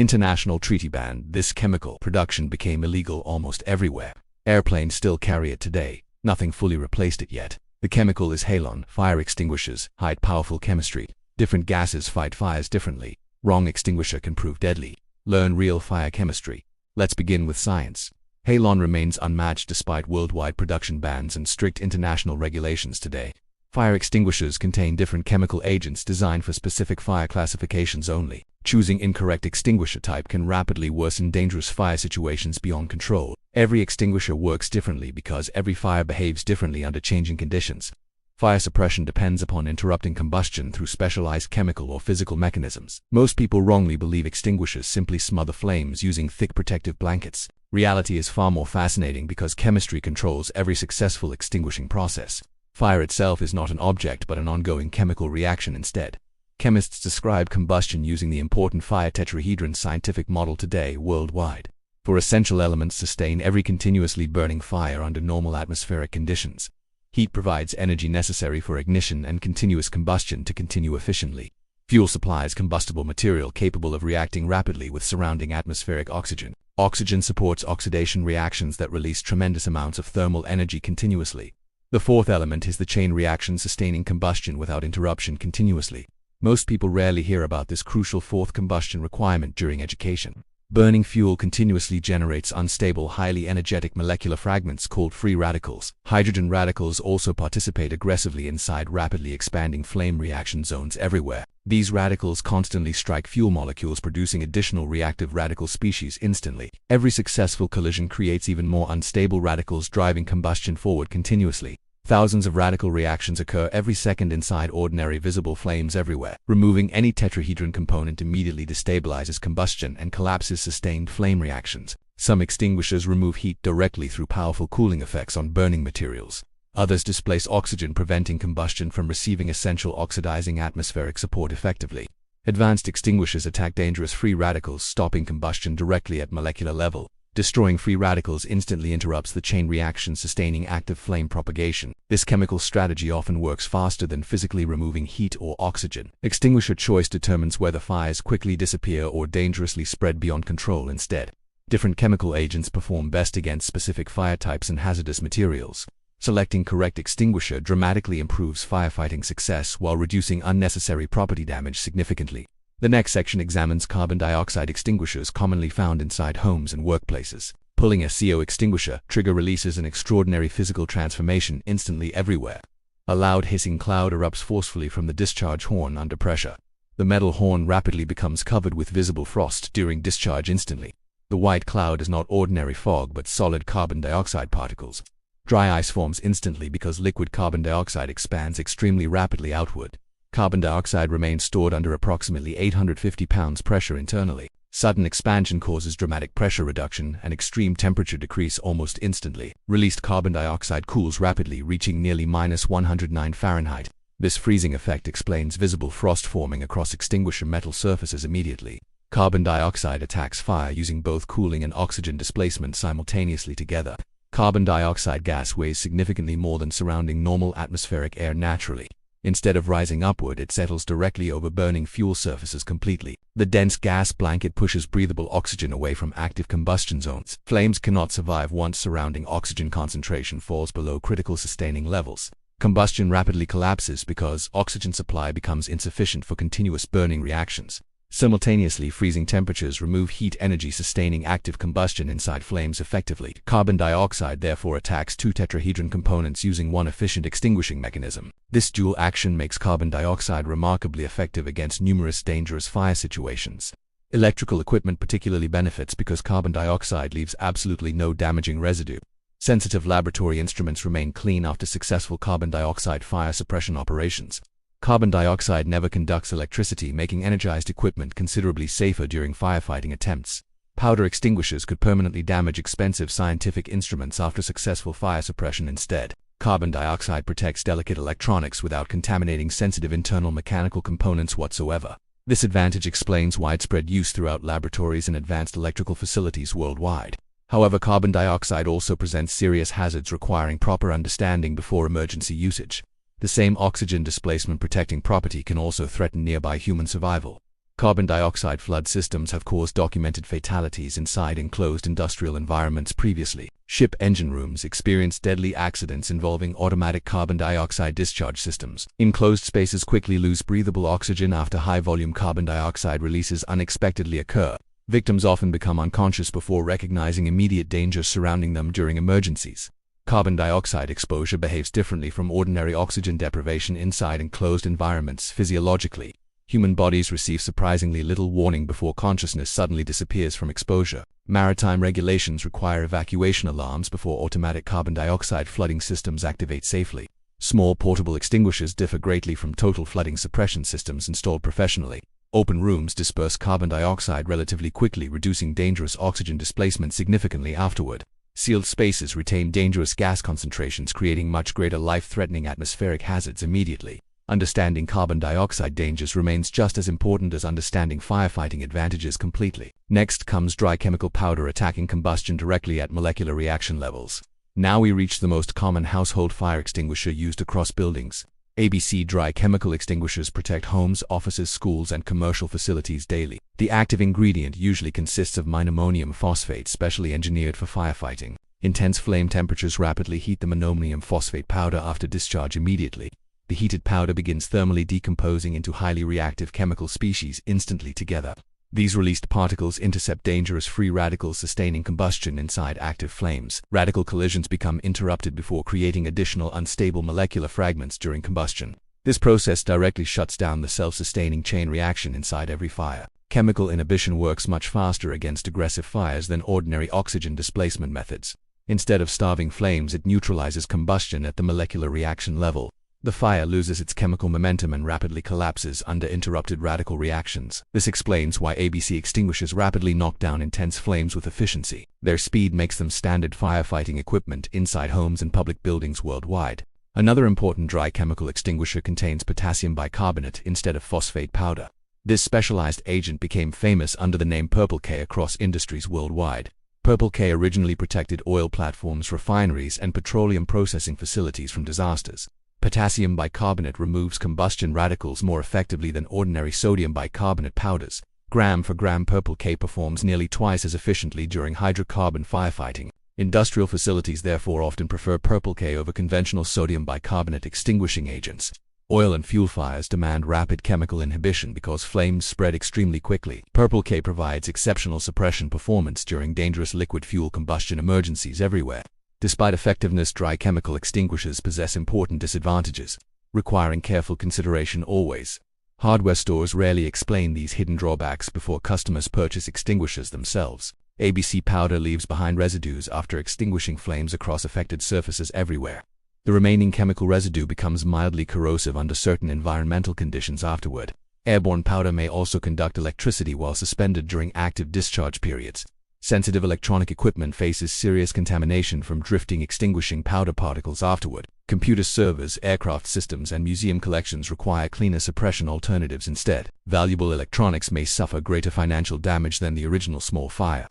International treaty ban. This chemical production became illegal almost everywhere. Airplanes still carry it today. Nothing fully replaced it yet. The chemical is halon. Fire extinguishers hide powerful chemistry. Different gases fight fires differently. Wrong extinguisher can prove deadly. Learn real fire chemistry. Let's begin with science. Halon remains unmatched despite worldwide production bans and strict international regulations today. Fire extinguishers contain different chemical agents designed for specific fire classifications only. Choosing incorrect extinguisher type can rapidly worsen dangerous fire situations beyond control. Every extinguisher works differently because every fire behaves differently under changing conditions. Fire suppression depends upon interrupting combustion through specialized chemical or physical mechanisms. Most people wrongly believe extinguishers simply smother flames using thick protective blankets. Reality is far more fascinating because chemistry controls every successful extinguishing process. Fire itself is not an object but an ongoing chemical reaction instead. Chemists describe combustion using the important fire tetrahedron scientific model today worldwide. Four essential elements sustain every continuously burning fire under normal atmospheric conditions. Heat provides energy necessary for ignition and continuous combustion to continue efficiently. Fuel supplies combustible material capable of reacting rapidly with surrounding atmospheric oxygen. Oxygen supports oxidation reactions that release tremendous amounts of thermal energy continuously. The fourth element is the chain reaction sustaining combustion without interruption continuously. Most people rarely hear about this crucial fourth combustion requirement during education. Burning fuel continuously generates unstable, highly energetic molecular fragments called free radicals. Hydrogen radicals also participate aggressively inside rapidly expanding flame reaction zones everywhere. These radicals constantly strike fuel molecules, producing additional reactive radical species instantly. Every successful collision creates even more unstable radicals, driving combustion forward continuously. Thousands of radical reactions occur every second inside ordinary visible flames everywhere. Removing any tetrahedron component immediately destabilizes combustion and collapses sustained flame reactions. Some extinguishers remove heat directly through powerful cooling effects on burning materials. Others displace oxygen, preventing combustion from receiving essential oxidizing atmospheric support effectively. Advanced extinguishers attack dangerous free radicals, stopping combustion directly at molecular level. Destroying free radicals instantly interrupts the chain reaction, sustaining active flame propagation. This chemical strategy often works faster than physically removing heat or oxygen. Extinguisher choice determines whether fires quickly disappear or dangerously spread beyond control instead. Different chemical agents perform best against specific fire types and hazardous materials. Selecting correct extinguisher dramatically improves firefighting success while reducing unnecessary property damage significantly. The next section examines carbon dioxide extinguishers commonly found inside homes and workplaces. Pulling a CO extinguisher trigger releases an extraordinary physical transformation instantly everywhere. A loud hissing cloud erupts forcefully from the discharge horn under pressure. The metal horn rapidly becomes covered with visible frost during discharge instantly. The white cloud is not ordinary fog but solid carbon dioxide particles. Dry ice forms instantly because liquid carbon dioxide expands extremely rapidly outward. Carbon dioxide remains stored under approximately 850 pounds pressure internally. Sudden expansion causes dramatic pressure reduction and extreme temperature decrease almost instantly. Released carbon dioxide cools rapidly, reaching nearly -109 Fahrenheit. This freezing effect explains visible frost forming across extinguisher metal surfaces immediately. Carbon dioxide attacks fire using both cooling and oxygen displacement simultaneously together. Carbon dioxide gas weighs significantly more than surrounding normal atmospheric air naturally. Instead of rising upward, it settles directly over burning fuel surfaces completely. The dense gas blanket pushes breathable oxygen away from active combustion zones. Flames cannot survive once surrounding oxygen concentration falls below critical sustaining levels. Combustion rapidly collapses because oxygen supply becomes insufficient for continuous burning reactions. Simultaneously, freezing temperatures remove heat energy, sustaining active combustion inside flames effectively. Carbon dioxide therefore attacks two tetrahedron components using one efficient extinguishing mechanism. This dual action makes carbon dioxide remarkably effective against numerous dangerous fire situations. Electrical equipment particularly benefits because carbon dioxide leaves absolutely no damaging residue. Sensitive laboratory instruments remain clean after successful carbon dioxide fire suppression operations. Carbon dioxide never conducts electricity, making energized equipment considerably safer during firefighting attempts. Powder extinguishers could permanently damage expensive scientific instruments after successful fire suppression instead. Carbon dioxide protects delicate electronics without contaminating sensitive internal mechanical components whatsoever. This advantage explains widespread use throughout laboratories and advanced electrical facilities worldwide. However, carbon dioxide also presents serious hazards requiring proper understanding before emergency usage. The same oxygen displacement protecting property can also threaten nearby human survival. Carbon dioxide flood systems have caused documented fatalities inside enclosed industrial environments previously. Ship engine rooms experienced deadly accidents involving automatic carbon dioxide discharge systems. Enclosed spaces quickly lose breathable oxygen after high-volume carbon dioxide releases unexpectedly occur. Victims often become unconscious before recognizing immediate danger surrounding them during emergencies. Carbon dioxide exposure behaves differently from ordinary oxygen deprivation inside enclosed environments physiologically. Human bodies receive surprisingly little warning before consciousness suddenly disappears from exposure. Maritime regulations require evacuation alarms before automatic carbon dioxide flooding systems activate safely. Small portable extinguishers differ greatly from total flooding suppression systems installed professionally. Open rooms disperse carbon dioxide relatively quickly, reducing dangerous oxygen displacement significantly afterward. Sealed spaces retain dangerous gas concentrations, creating much greater life-threatening atmospheric hazards immediately. Understanding carbon dioxide dangers remains just as important as understanding firefighting advantages completely. Next comes dry chemical powder attacking combustion directly at molecular reaction levels. Now we reach the most common household fire extinguisher used across buildings. ABC dry chemical extinguishers protect homes, offices, schools, and commercial facilities daily. The active ingredient usually consists of monoammonium phosphate, specially engineered for firefighting. Intense flame temperatures rapidly heat the monoammonium phosphate powder after discharge immediately. The heated powder begins thermally decomposing into highly reactive chemical species instantly together. These released particles intercept dangerous free radicals, sustaining combustion inside active flames. Radical collisions become interrupted before creating additional unstable molecular fragments during combustion. This process directly shuts down the self-sustaining chain reaction inside every fire. Chemical inhibition works much faster against aggressive fires than ordinary oxygen displacement methods. Instead of starving flames, it neutralizes combustion at the molecular reaction level. The fire loses its chemical momentum and rapidly collapses under interrupted radical reactions. This explains why ABC extinguishers rapidly knock down intense flames with efficiency. Their speed makes them standard firefighting equipment inside homes and public buildings worldwide. Another important dry chemical extinguisher contains potassium bicarbonate instead of phosphate powder. This specialized agent became famous under the name Purple K across industries worldwide. Purple K originally protected oil platforms, refineries, and petroleum processing facilities from disasters. Potassium bicarbonate removes combustion radicals more effectively than ordinary sodium bicarbonate powders. Gram for gram, Purple K performs nearly twice as efficiently during hydrocarbon firefighting. Industrial facilities therefore often prefer Purple K over conventional sodium bicarbonate extinguishing agents. Oil and fuel fires demand rapid chemical inhibition because flames spread extremely quickly. Purple K provides exceptional suppression performance during dangerous liquid fuel combustion emergencies everywhere. Despite effectiveness, dry chemical extinguishers possess important disadvantages, requiring careful consideration always. Hardware stores rarely explain these hidden drawbacks before customers purchase extinguishers themselves. ABC powder leaves behind residues after extinguishing flames across affected surfaces everywhere. The remaining chemical residue becomes mildly corrosive under certain environmental conditions afterward. Airborne powder may also conduct electricity while suspended during active discharge periods. Sensitive electronic equipment faces serious contamination from drifting extinguishing powder particles afterward. Computer servers, aircraft systems, and museum collections require cleaner suppression alternatives instead. Valuable electronics may suffer greater financial damage than the original small fire.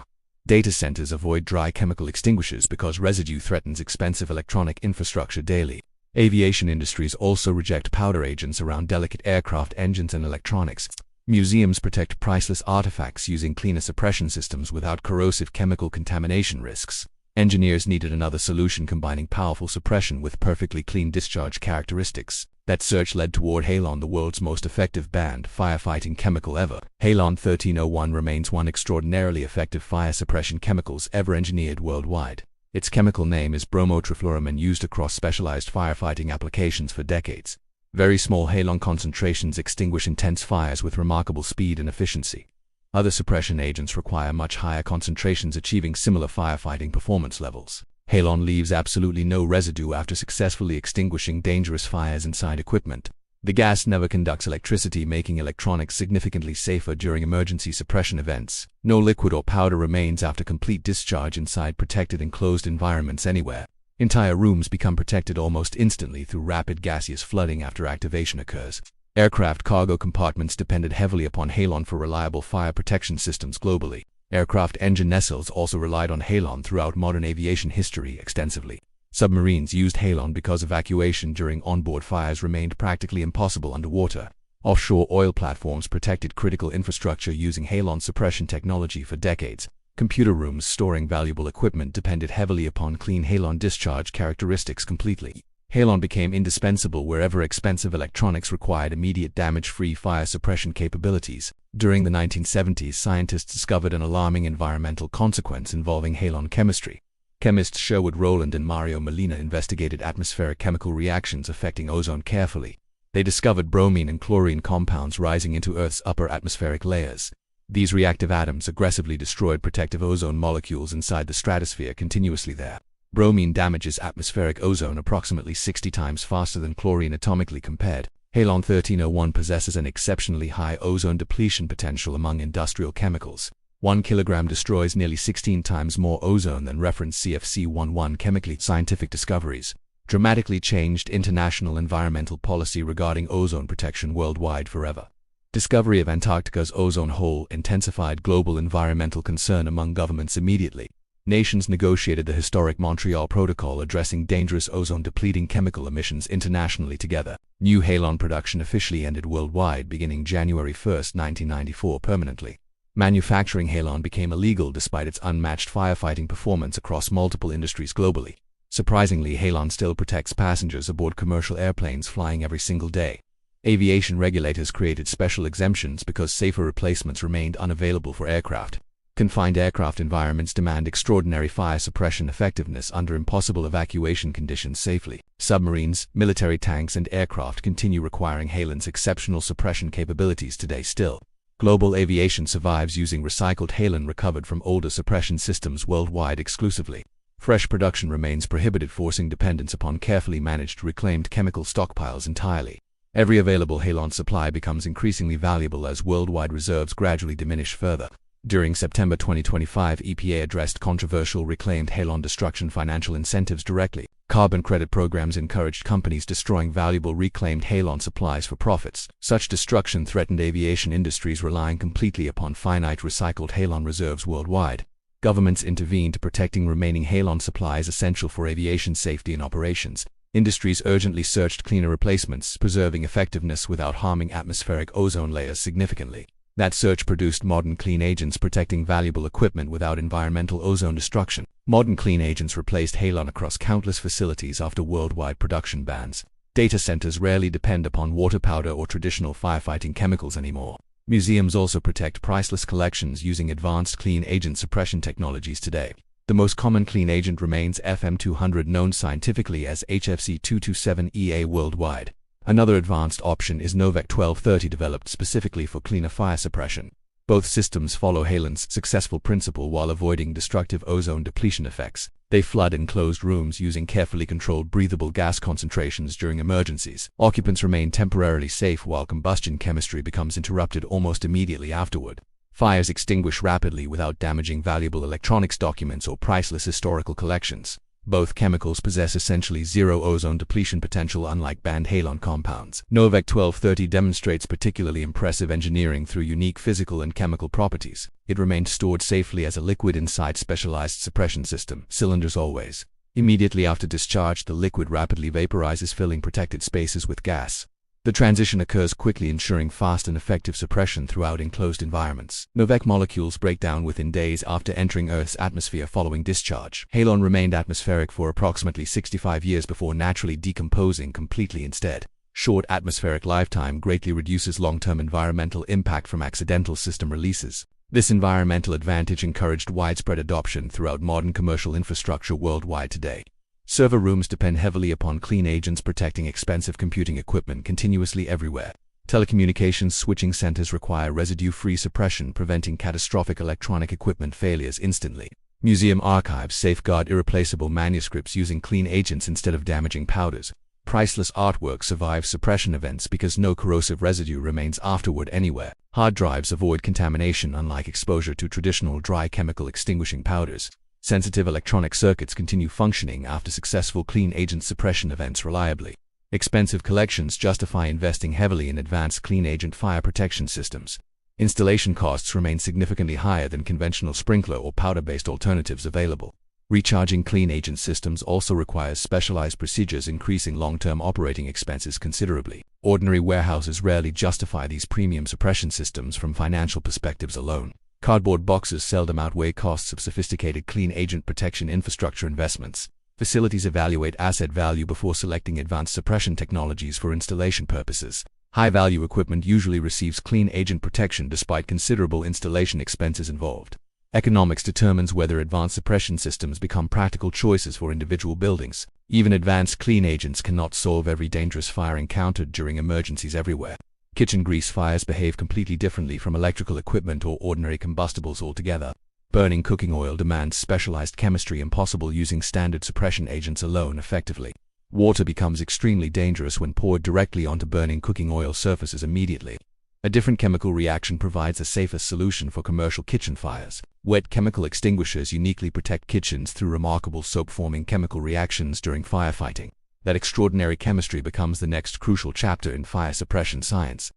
Data centers avoid dry chemical extinguishers because residue threatens expensive electronic infrastructure daily. Aviation industries also reject powder agents around delicate aircraft engines and electronics. Museums protect priceless artifacts using cleaner suppression systems without corrosive chemical contamination risks. Engineers needed another solution combining powerful suppression with perfectly clean discharge characteristics. That search led toward halon, the world's most effective banned firefighting chemical ever. Halon 1301 remains one extraordinarily effective fire suppression chemicals ever engineered worldwide. Its chemical name is bromotrifluoramine, used across specialized firefighting applications for decades. Very small halon concentrations extinguish intense fires with remarkable speed and efficiency. Other suppression agents require much higher concentrations, achieving similar firefighting performance levels. Halon leaves absolutely no residue after successfully extinguishing dangerous fires inside equipment. The gas never conducts electricity, making electronics significantly safer during emergency suppression events. No liquid or powder remains after complete discharge inside protected enclosed environments anywhere. Entire rooms become protected almost instantly through rapid gaseous flooding after activation occurs. Aircraft cargo compartments depended heavily upon halon for reliable fire protection systems globally. Aircraft engine nacelles also relied on halon throughout modern aviation history extensively. Submarines used halon because evacuation during onboard fires remained practically impossible underwater. Offshore oil platforms protected critical infrastructure using halon suppression technology for decades. Computer rooms storing valuable equipment depended heavily upon clean halon discharge characteristics completely. Halon became indispensable wherever expensive electronics required immediate damage-free fire suppression capabilities. During the 1970s, scientists discovered an alarming environmental consequence involving halon chemistry. Chemists Sherwood Rowland and Mario Molina investigated atmospheric chemical reactions affecting ozone carefully. They discovered bromine and chlorine compounds rising into Earth's upper atmospheric layers. These reactive atoms aggressively destroyed protective ozone molecules inside the stratosphere continuously there. Bromine damages atmospheric ozone approximately 60 times faster than chlorine atomically compared. Halon 1301 possesses an exceptionally high ozone depletion potential among industrial chemicals. 1 kilogram destroys nearly 16 times more ozone than reference CFC-11 chemically. Scientific discoveries dramatically changed international environmental policy regarding ozone protection worldwide forever. Discovery of Antarctica's ozone hole intensified global environmental concern among governments immediately. Nations negotiated the historic Montreal Protocol addressing dangerous ozone-depleting chemical emissions internationally together. New halon production officially ended worldwide beginning January 1, 1994 permanently. Manufacturing halon became illegal despite its unmatched firefighting performance across multiple industries globally. Surprisingly, halon still protects passengers aboard commercial airplanes flying every single day. Aviation regulators created special exemptions because safer replacements remained unavailable for aircraft. Confined aircraft environments demand extraordinary fire suppression effectiveness under impossible evacuation conditions safely. Submarines, military tanks, and aircraft continue requiring halon's exceptional suppression capabilities today still. Global aviation survives using recycled halon recovered from older suppression systems worldwide exclusively. Fresh production remains prohibited, forcing dependence upon carefully managed reclaimed chemical stockpiles entirely. Every available halon supply becomes increasingly valuable as worldwide reserves gradually diminish further. During September 2025, EPA addressed controversial reclaimed halon destruction financial incentives directly. Carbon credit programs encouraged companies destroying valuable reclaimed halon supplies for profits. Such destruction threatened aviation industries relying completely upon finite recycled halon reserves worldwide. Governments intervened, protecting remaining halon supplies essential for aviation safety and operations. Industries urgently searched cleaner replacements, preserving effectiveness without harming atmospheric ozone layers significantly. That search produced modern clean agents protecting valuable equipment without environmental ozone destruction. Modern clean agents replaced halon across countless facilities after worldwide production bans. Data centers rarely depend upon water powder or traditional firefighting chemicals anymore. Museums also protect priceless collections using advanced clean agent suppression technologies today. The most common clean agent remains FM200, known scientifically as HFC-227EA worldwide. Another advanced option is Novec 1230, developed specifically for cleaner fire suppression. Both systems follow halon's successful principle while avoiding destructive ozone depletion effects. They flood enclosed rooms using carefully controlled breathable gas concentrations during emergencies. Occupants remain temporarily safe while combustion chemistry becomes interrupted almost immediately afterward. Fires extinguish rapidly without damaging valuable electronics, documents, or priceless historical collections. Both chemicals possess essentially zero ozone depletion potential, unlike banned halon compounds. Novec 1230 demonstrates particularly impressive engineering through unique physical and chemical properties. It remained stored safely as a liquid inside specialized suppression system cylinders always. Immediately after discharge, the liquid rapidly vaporizes, filling protected spaces with gas. The transition occurs quickly, ensuring fast and effective suppression throughout enclosed environments. Novec molecules break down within days after entering Earth's atmosphere following discharge. Halon remained atmospheric for approximately 65 years before naturally decomposing completely instead. Short atmospheric lifetime greatly reduces long-term environmental impact from accidental system releases. This environmental advantage encouraged widespread adoption throughout modern commercial infrastructure worldwide today. Server rooms depend heavily upon clean agents protecting expensive computing equipment continuously everywhere. Telecommunications switching centers require residue-free suppression, preventing catastrophic electronic equipment failures instantly. Museum archives safeguard irreplaceable manuscripts using clean agents instead of damaging powders. Priceless artwork survives suppression events because no corrosive residue remains afterward anywhere. Hard drives avoid contamination, unlike exposure to traditional dry chemical extinguishing powders. Sensitive electronic circuits continue functioning after successful clean agent suppression events reliably. Expensive collections justify investing heavily in advanced clean agent fire protection systems. Installation costs remain significantly higher than conventional sprinkler or powder-based alternatives available. Recharging clean agent systems also requires specialized procedures, increasing long-term operating expenses considerably. Ordinary warehouses rarely justify these premium suppression systems from financial perspectives alone. Cardboard boxes seldom outweigh costs of sophisticated clean agent protection infrastructure investments. Facilities evaluate asset value before selecting advanced suppression technologies for installation purposes. High-value equipment usually receives clean agent protection despite considerable installation expenses involved. Economics determines whether advanced suppression systems become practical choices for individual buildings. Even advanced clean agents cannot solve every dangerous fire encountered during emergencies everywhere. Kitchen grease fires behave completely differently from electrical equipment or ordinary combustibles altogether. Burning cooking oil demands specialized chemistry impossible using standard suppression agents alone effectively. Water becomes extremely dangerous when poured directly onto burning cooking oil surfaces immediately. A different chemical reaction provides a safer solution for commercial kitchen fires. Wet chemical extinguishers uniquely protect kitchens through remarkable soap-forming chemical reactions during firefighting. That extraordinary chemistry becomes the next crucial chapter in fire suppression science.